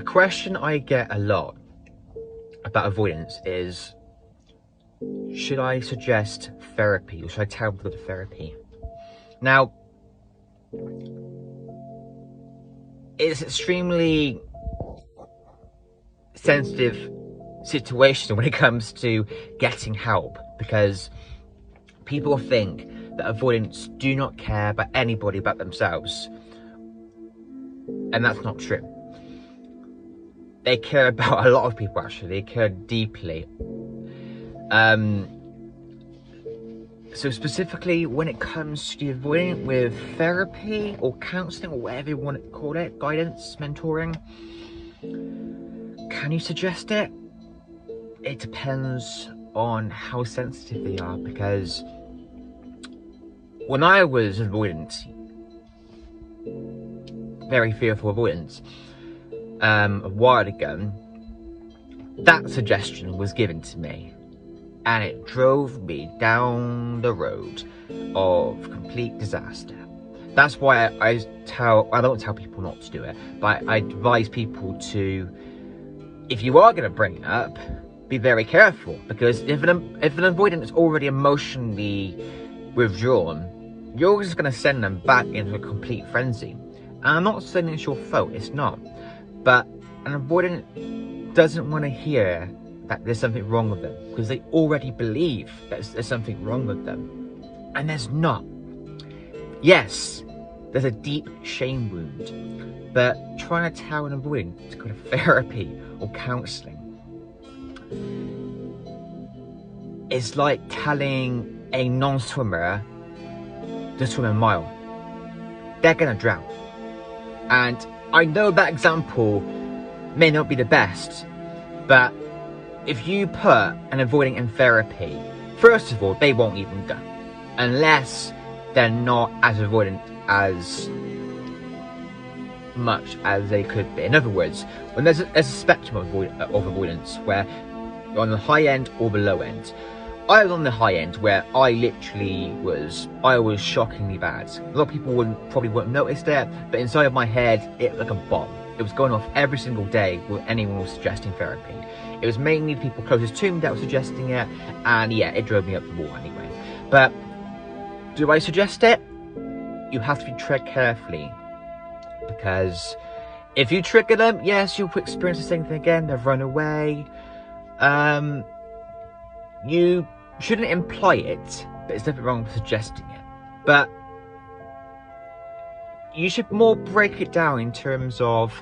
question I get a lot about avoidance is, should I suggest therapy or should I tell people to go to therapy? Now, it's extremely sensitive situation when it comes to getting help, because people think that avoidants do not care about anybody but themselves, and that's not true. They care about a lot of people, actually. They care deeply. So specifically when it comes to the avoidant with therapy or counselling or whatever you want to call it, guidance, mentoring, can you suggest it? It depends on how sensitive they are, because when I was avoidant, very fearful avoidance, a while ago, that suggestion was given to me, and it drove me down the road of complete disaster. That's why I don't tell people not to do it, but I advise people to, if you are going to bring it up, be very careful, because if an avoidant is already emotionally withdrawn, you're just going to send them back into a complete frenzy. And I'm not saying it's your fault, it's not. But an avoidant doesn't want to hear that there's something wrong with them, because they already believe that there's something wrong with them. And there's not. Yes, there's a deep shame wound, but trying to tell an avoidant to go to therapy or counselling is like telling a non-swimmer to swim a mile. They're gonna drown. And I know that example may not be the best, but if you put an avoidant in therapy, first of all, they won't even go, unless they're not as avoidant as much as they could be. In other words, when there's a spectrum of avoidance, where you're on the high end or the low end. I was on the high end, where I was shockingly bad. A lot of people probably wouldn't notice that, but inside of my head, it was like a bomb. It was going off every single day when anyone was suggesting therapy. It was mainly the people closest to me that were suggesting it, and yeah, it drove me up the wall anyway. But do I suggest it? You have to tread carefully, because if you trigger them, yes, you'll experience the same thing again. They'll run away. You shouldn't imply it, but there's nothing wrong with suggesting it. But you should more break it down in terms of